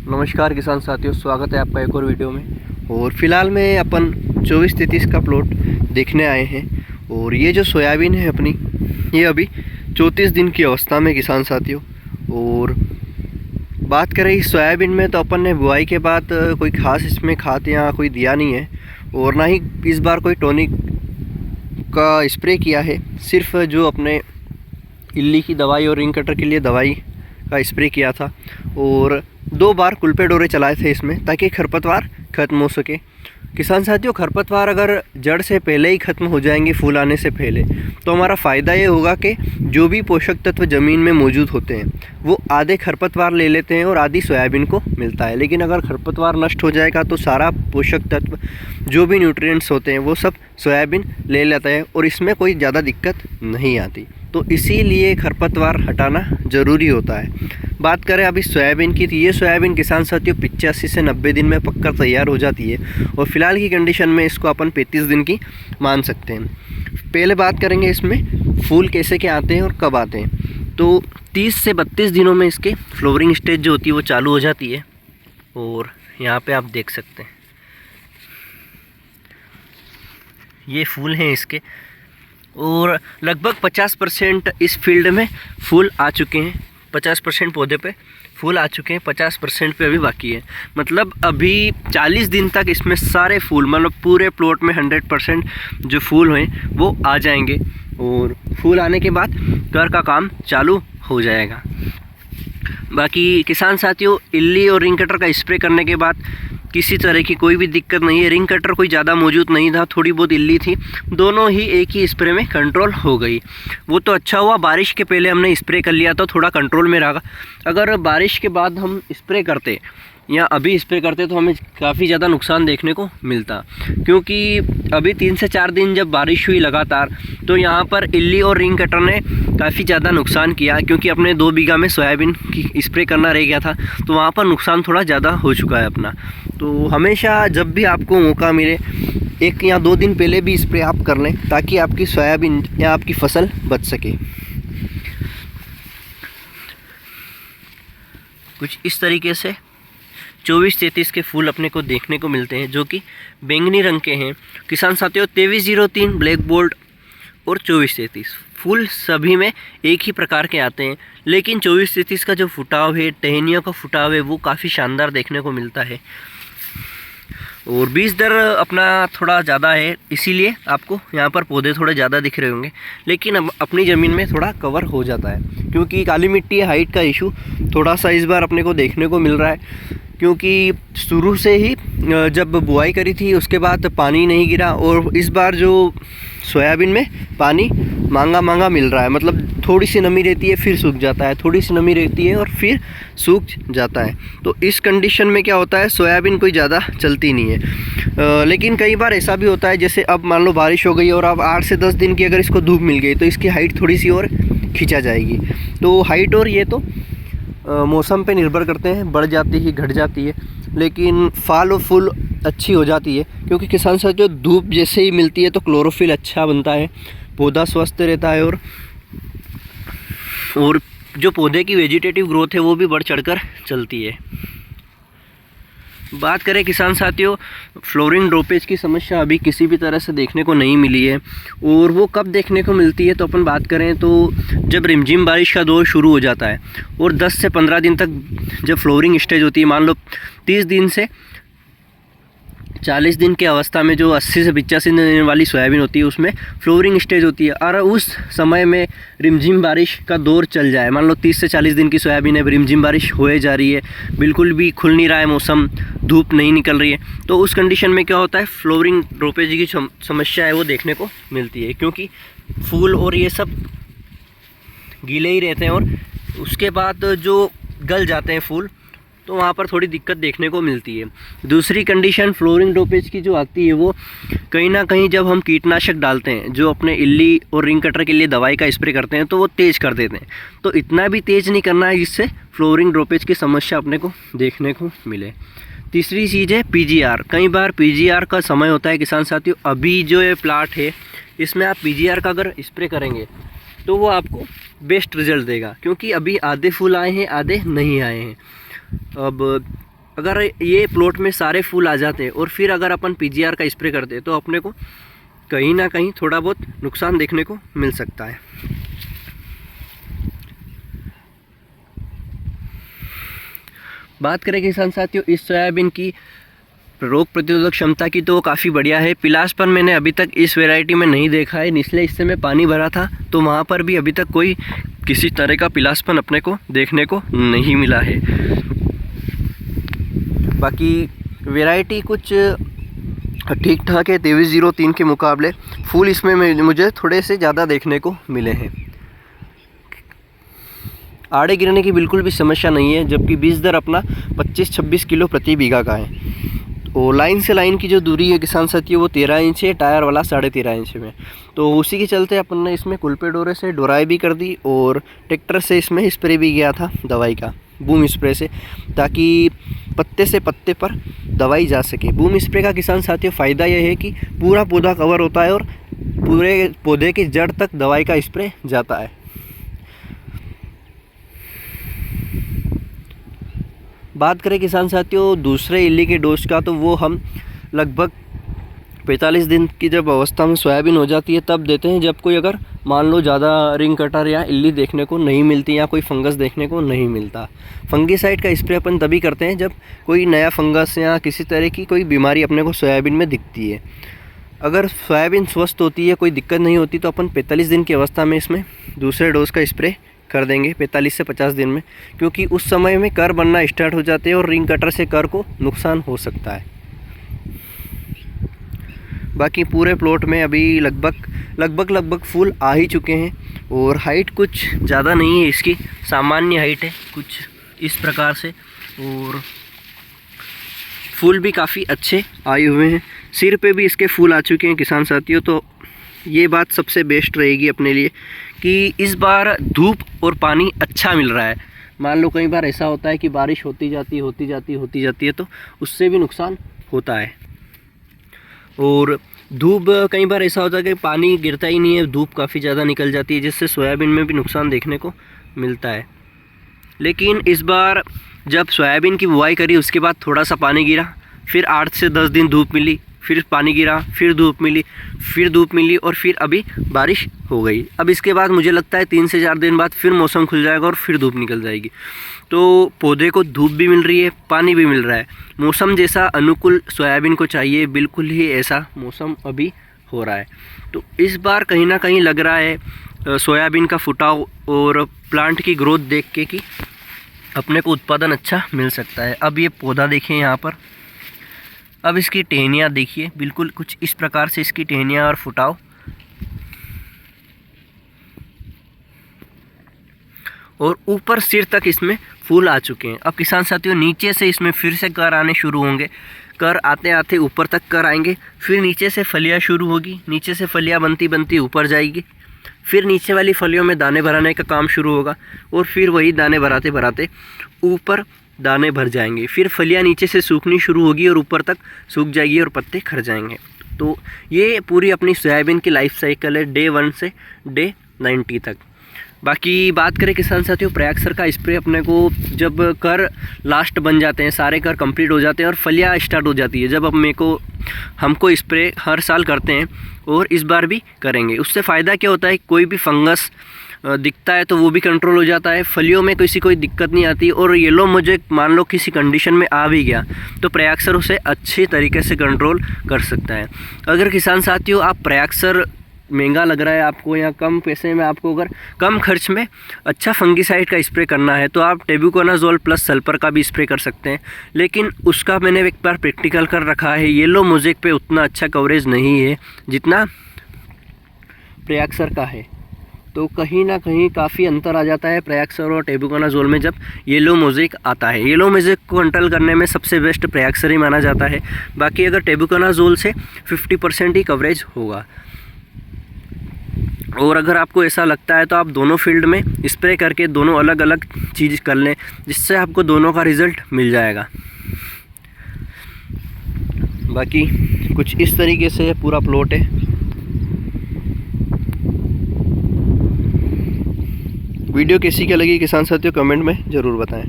नमस्कार किसान साथियों, स्वागत है आपका एक और वीडियो में। और फिलहाल में अपन 24-33 का प्लॉट देखने आए हैं। और ये जो सोयाबीन है अपनी, ये अभी 34 दिन की अवस्था में किसान साथियों। और बात करें इस सोयाबीन में, तो अपन ने बुआई के बाद कोई ख़ास इसमें खाद या कोई दिया नहीं है, और ना ही इस बार कोई टॉनिक का स्प्रे किया है। सिर्फ जो अपने इल्ली की दवाई और रिंग कटर के लिए दवाई का स्प्रे किया था, और 2 बार कुल्पे डोरे चलाए थे इसमें, ताकि खरपतवार ख़त्म हो सके। किसान साथियों, खरपतवार अगर जड़ से पहले ही ख़त्म हो जाएंगे, फूल आने से पहले, तो हमारा फ़ायदा ये होगा कि जो भी पोषक तत्व ज़मीन में मौजूद होते हैं वो आधे खरपतवार ले लेते हैं और आधी सोयाबीन को मिलता है। लेकिन अगर खरपतवार नष्ट हो जाएगा तो सारा पोषक तत्व, जो भी न्यूट्रिएंट्स होते हैं, वो सब सोयाबीन ले लेता है और इसमें कोई ज़्यादा दिक्कत नहीं आती। तो इसीलिए खरपतवार हटाना ज़रूरी होता है। बात करें अभी सोयाबीन की, तो ये सोयाबीन किसान साथियों 85 से 90 दिन में पककर तैयार हो जाती है, और फिलहाल की कंडीशन में इसको अपन 35 दिन की मान सकते हैं। पहले बात करेंगे इसमें फूल कैसे के आते हैं और कब आते हैं। तो 30 से 32 दिनों में इसके फ्लोवरिंग स्टेज जो होती है वो चालू हो जाती है। और यहाँ पे आप देख सकते हैं ये फूल हैं इसके, और लगभग 50% इस फील्ड में फूल आ चुके हैं। 50% पौधे पे फूल आ चुके हैं, 50% पे अभी बाकी है। मतलब अभी 40 दिन तक इसमें सारे फूल, मतलब पूरे प्लॉट में 100% जो फूल हैं वो आ जाएंगे, और फूल आने के बाद घर का काम चालू हो जाएगा। बाकी किसान साथियों, इल्ली और रिंग कटर का स्प्रे करने के बाद किसी तरह की कोई भी दिक्कत नहीं है। रिंग कटर कोई ज़्यादा मौजूद नहीं था, थोड़ी बहुत इल्ली थी, दोनों ही एक ही स्प्रे में कंट्रोल हो गई। वो तो अच्छा हुआ बारिश के पहले हमने स्प्रे कर लिया, तो थोड़ा कंट्रोल में रहा। अगर बारिश के बाद हम स्प्रे करते या अभी स्प्रे करते तो हमें काफ़ी ज़्यादा नुकसान देखने को मिलता, क्योंकि अभी 3 से 4 दिन जब बारिश हुई लगातार, तो यहाँ पर इल्ली और रिंग कटर ने काफ़ी ज़्यादा नुकसान किया, क्योंकि अपने 2 बीघा में सोयाबीन की स्प्रे करना रह गया था, तो वहाँ पर नुकसान थोड़ा ज़्यादा हो चुका है अपना। तो हमेशा जब भी आपको मौका मिले, 1 या 2 दिन पहले भी स्प्रे आप कर लें, ताकि आपकी सोयाबीन या आपकी फसल बच सके। कुछ इस तरीके से 24-33 के फूल अपने को देखने को मिलते हैं, जो कि बैंगनी रंग के हैं। किसान साथियों, 2303 ब्लैक बोल्ट और 24-33 फूल सभी में एक ही प्रकार के आते हैं, लेकिन 24-33 का जो फुटाव है, टहनियों का फुटाव है, वो काफ़ी शानदार देखने को मिलता है। और बीज दर अपना थोड़ा ज़्यादा है, इसीलिए आपको यहाँ पर पौधे थोड़े ज़्यादा दिख रहे होंगे, लेकिन अब अपनी ज़मीन में थोड़ा कवर हो जाता है, क्योंकि काली मिट्टी हाइट का इशू थोड़ा सा इस बार अपने को देखने को मिल रहा है। क्योंकि शुरू से ही जब बुआई करी थी उसके बाद पानी नहीं गिरा, और इस बार जो सोयाबीन में पानी मांगा मिल रहा है। मतलब थोड़ी सी नमी रहती है फिर सूख जाता है, थोड़ी सी नमी रहती है और फिर सूख जाता है। तो इस कंडीशन में क्या होता है, सोयाबीन कोई ज़्यादा चलती नहीं है। लेकिन कई बार ऐसा भी होता है, जैसे अब मान लो बारिश हो गई और अब 8 से 10 दिन की अगर इसको धूप मिल गई, तो इसकी हाइट थोड़ी सी और खिंचा जाएगी। तो हाइट और ये तो मौसम पे निर्भर करते हैं, बढ़ जाती है घट जाती है, लेकिन फल और फूल अच्छी हो जाती है। क्योंकि किसान साथियों, धूप जैसे ही मिलती है तो क्लोरोफिल अच्छा बनता है, पौधा स्वस्थ रहता है, और जो पौधे की वेजिटेटिव ग्रोथ है वो भी बढ़ चढ़कर चलती है। बात करें किसान साथियों, फ्लोरिंग ड्रॉपेज की समस्या अभी किसी भी तरह से देखने को नहीं मिली है। और वो कब देखने को मिलती है, तो अपन बात करें तो जब रिमझिम बारिश का दौर शुरू हो जाता है, और 10 से 15 दिन तक जब फ्लोरिंग स्टेज होती है, मान लो 30 दिन से 40 दिन की अवस्था में जो 80 से 85 दिन वाली सोयाबीन होती है, उसमें फ्लोरिंग स्टेज होती है। और उस समय में रिमझिम बारिश का दौर चल जाए, मान लो 30 से 40 दिन की सोयाबीन है, रिमझिम बारिश होए जा रही है, बिल्कुल भी खुल नहीं रहा है मौसम, धूप नहीं निकल रही है, तो उस कंडीशन में क्या होता है, फ्लोरिंग ड्रॉपेज की समस्या है वो देखने को मिलती है। क्योंकि फूल और ये सब गीले ही रहते हैं, और उसके बाद जो गल जाते हैं फूल, तो वहाँ पर थोड़ी दिक्कत देखने को मिलती है। दूसरी कंडीशन फ्लोरिंग ड्रॉपेज की जो आती है, वो कहीं ना कहीं जब हम कीटनाशक डालते हैं, जो अपने इल्ली और रिंग कटर के लिए दवाई का स्प्रे करते हैं, तो वो तेज़ कर देते हैं। तो इतना भी तेज़ नहीं करना है जिससे फ्लोरिंग ड्रॉपेज की समस्या अपने को देखने को मिले। तीसरी चीज़ है पीजीआर। कई बार पीजीआर का समय होता है किसान साथियों, अभी जो ये प्लाट है इसमें आप पीजीआर का अगर स्प्रे करेंगे तो वो आपको बेस्ट रिजल्ट देगा, क्योंकि अभी आधे फूल आए हैं आधे नहीं आए हैं। अब अगर ये प्लॉट में सारे फूल आ जाते और फिर अगर अपन पीजीआर का स्प्रे करते तो अपने को कहीं ना कहीं थोड़ा बहुत नुकसान देखने को मिल सकता है। बात करें किसान साथियों इस सोयाबीन की रोग प्रतिरोधक क्षमता की तो काफ़ी बढ़िया है। पिलासपन मैंने अभी तक इस वैरायटी में नहीं देखा है। निचले हिस्से में पानी भरा था तो वहाँ पर भी अभी तक कोई किसी तरह का पिलासपन अपने को देखने को नहीं मिला है। बाकी वैरायटी कुछ ठीक ठाक है। 2303 के मुकाबले फूल इसमें मुझे थोड़े से ज़्यादा देखने को मिले हैं। आड़े गिरने की बिल्कुल भी समस्या नहीं है, जबकि बीज दर अपना 25-26 किलो प्रति बीघा का है। और लाइन से लाइन की जो दूरी है किसान साथियों वो 13 इंच है, टायर वाला 13.5 इंच में। तो उसी के चलते अपन ने इसमें कुलपे डोरे से डोराई भी कर दी और ट्रैक्टर से इसमें स्प्रे भी किया था दवाई का, बूम स्प्रे से, ताकि पत्ते से पत्ते पर दवाई जा सके। बूम स्प्रे का किसान साथियों फ़ायदा यह है कि पूरा पौधा कवर होता है और पूरे पौधे की जड़ तक दवाई का स्प्रे जाता है। बात करें किसान साथियों दूसरे इल्ली के डोज का, तो वो हम लगभग 45 दिन की जब अवस्था में सोयाबीन हो जाती है तब देते हैं, जब कोई अगर मान लो ज़्यादा रिंग कटर या इल्ली देखने को नहीं मिलती या कोई फंगस देखने को नहीं मिलता। फंगीसाइड का स्प्रे अपन तभी करते हैं जब कोई नया फंगस या किसी तरह की कोई बीमारी अपने को सोयाबीन में दिखती है। अगर सोयाबीन स्वस्थ होती है, कोई दिक्कत नहीं होती, तो अपन 45 दिन की अवस्था में इसमें दूसरे डोज का स्प्रे कर देंगे 45 से 50 दिन में, क्योंकि उस समय में कर बनना स्टार्ट हो जाते हैं और रिंग कटर से कर को नुकसान हो सकता है। बाकी पूरे प्लॉट में अभी लगभग फूल आ ही चुके हैं और हाइट कुछ ज़्यादा नहीं है इसकी, सामान्य हाइट है कुछ इस प्रकार से, और फूल भी काफ़ी अच्छे आए हुए हैं। सिर पे भी इसके फूल आ चुके हैं किसान साथियों। तो ये बात सबसे बेस्ट रहेगी अपने लिए कि इस बार धूप और पानी अच्छा मिल रहा है। मान लो कई बार ऐसा होता है कि बारिश होती जाती है तो उससे भी नुकसान होता है। और धूप कई बार ऐसा होता है कि पानी गिरता ही नहीं है, धूप काफ़ी ज़्यादा निकल जाती है, जिससे सोयाबीन में भी नुकसान देखने को मिलता है। लेकिन इस बार जब सोयाबीन की बुआई करी उसके बाद थोड़ा सा पानी गिरा, फिर 8 से 10 दिन धूप मिली, फिर पानी गिरा, फिर धूप मिली और फिर अभी बारिश हो गई। अब इसके बाद मुझे लगता है 3 से 4 दिन बाद फिर मौसम खुल जाएगा और फिर धूप निकल जाएगी। तो पौधे को धूप भी मिल रही है, पानी भी मिल रहा है। मौसम जैसा अनुकूल सोयाबीन को चाहिए बिल्कुल ही ऐसा मौसम अभी हो रहा है। तो इस बार कहीं ना कहीं लग रहा है सोयाबीन का फुटाव और प्लांट की ग्रोथ देख के कि अपने को उत्पादन अच्छा मिल सकता है। अब ये पौधा देखिए यहाँ पर, अब इसकी टहनियाँ देखिए, बिल्कुल कुछ इस प्रकार से इसकी टहनियाँ और फुटाव, और ऊपर सिर तक इसमें फूल आ चुके हैं। अब किसान साथियों नीचे से इसमें फिर से कर आने शुरू होंगे, कर आते आते ऊपर तक कर आएंगे, फिर नीचे से फलियाँ शुरू होगी, नीचे से फलियाँ बनती ऊपर जाएगी, फिर नीचे वाली फलियों में दाने भराने का काम शुरू होगा और फिर वही दाने भराते भराते ऊपर दाने भर जाएंगे। फिर फलियाँ नीचे से सूखनी शुरू होगी और ऊपर तक सूख जाएगी और पत्ते खर जाएंगे। तो ये पूरी अपनी सोयाबीन की लाइफ साइकिल है डे 1 से डे 90 तक। बाकी बात करें किसान साथियों प्रयाक्सर का स्प्रे अपने को जब कर लास्ट बन जाते हैं, सारे कर कंप्लीट हो जाते हैं और फलियाँ स्टार्ट हो जाती है, जब अब हमको स्प्रे हर साल करते हैं और इस बार भी करेंगे। उससे फ़ायदा क्या होता है, कोई भी फंगस दिखता है तो वो भी कंट्रोल हो जाता है, फलियों में कोई दिक्कत नहीं आती। और येलो मोज़ेक मान लो किसी कंडीशन में आ भी गया तो प्रयाक्सर उसे अच्छे तरीके से कंट्रोल कर सकता है। अगर किसान साथियों आप प्रयाक्सर महंगा लग रहा है आपको या कम पैसे में आपको अगर कम खर्च में अच्छा फंगीसाइड का स्प्रे करना है तो आप टेबुकोनाजोल प्लस सल्फर का भी स्प्रे कर सकते हैं। लेकिन उसका मैंने एक बार प्रैक्टिकल कर रखा है, येलो मोज़ेक पे उतना अच्छा कवरेज नहीं है जितना प्रयाक्सर का है। तो कहीं ना कहीं काफ़ी अंतर आ जाता है प्रयाक्सर और टेबुकोनाजोल में जब येलो मोज़ेक आता है। येलो मोज़ेक को कंट्रोल करने में सबसे बेस्ट प्रयाक्सर ही माना जाता है। बाकी अगर टेबुकोनाजोल से 50% ही कवरेज होगा। और अगर आपको ऐसा लगता है तो आप दोनों फील्ड में स्प्रे करके दोनों अलग अलग चीज़ कर लें, जिससे आपको दोनों का रिज़ल्ट मिल जाएगा। बाकी कुछ इस तरीके से पूरा प्लॉट है। वीडियो कैसी क्या लगी किसान साथियों कमेंट में ज़रूर बताएं।